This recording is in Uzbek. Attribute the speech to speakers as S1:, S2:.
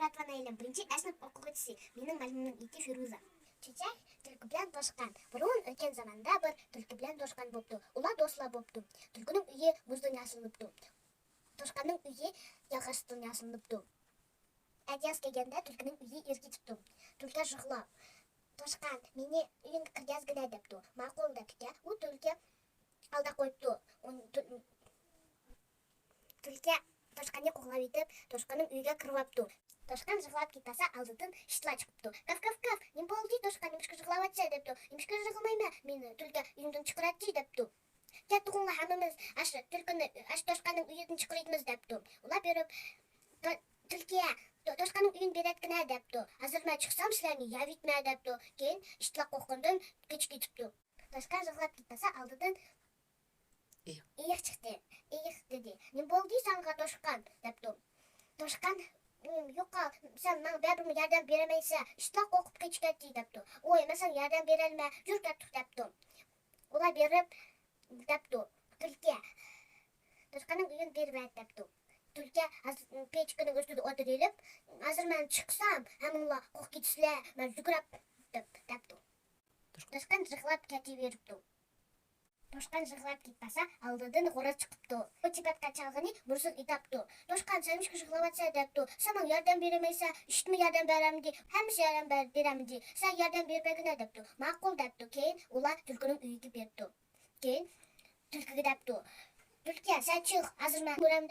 S1: Muratvan Aylin, birinchi sınıf o'quvchisi. Mening malimimning iti Firuza. Chechak tulki bilan toshqan. Burun o'tgan zamonda bir tulki bilan toshqan bo'pti. Ular do'stlar bo'pti. Tulkining uyi muzdan yasalibdi. Toshqanning uyi yog'ochdan yasalibdi. Adyaz kelganda tulkining uyi erga chiqdi. Tulki yig'lab, "Toshqan, meni uyingga kirgazgina" debdi. Ma'qul debdi. U tulki alda qo'yibdi. Tulki toshqanni qo'g'lab yetib, toshqanning uyiga kiribdi. Toshqan yig'lab ketsa, oldidan shitlar chiqibdi. "Kaf kaf kaf, nima bo'ldi? Toshqan nimishga yig'layapsan?" debdi. "Nimishga yig'lamayman, meni tulki uyimdan chiqaratdi" debdi. "Kattag'unlar hammamiz ash toshqanning uyidan chiqaraymiz" debdi. Ular berib tulkiga toshqanning uyini beratgina debdi. "Hozir men chiqsam sizlarni yavitma" debdi. Keyin shitlar qo'rqqandan kechib ketibdi. Toshqan yig'lab ketsa, oldidan "Iyiq chiqdi. Iyiq" dedi. "Nima bo'ldi senga toshqan?" debdi. Toshqan "Yo'q, sen menga baribir yordam beramaysan. Ishlar qo'rqib ketishdi" debdi. "O'y, men senga yordam berolmay, yur ketdik" debdi. Ular berib debdi. Tulki toshqanning uyini berib debdi. Tulki pechkaning ustida o'tirib, "Hozir men chiqsam, hammanglar qo'rqib ketishlar, men yugurib" debdi. Toshqan yig'lab ketaveribdi. Toshqan yig'lab ketsa, oldidan g'ora chiqibdi. U chipatga chalg'ini bursiq etibdi. "Toshqan, sen nimishga yig'layapsan" debdi. "Sen menga yordam beramaysan, ishitmi yordam beramdi? Hammasi yordam beramdi. Sen yordam bermagina" debdi. "Ma'qul" debdi. Keyin ular tulkining uyiga berdi. Keyin tulkiga debdi. "Tulki, sen chiq, hozir men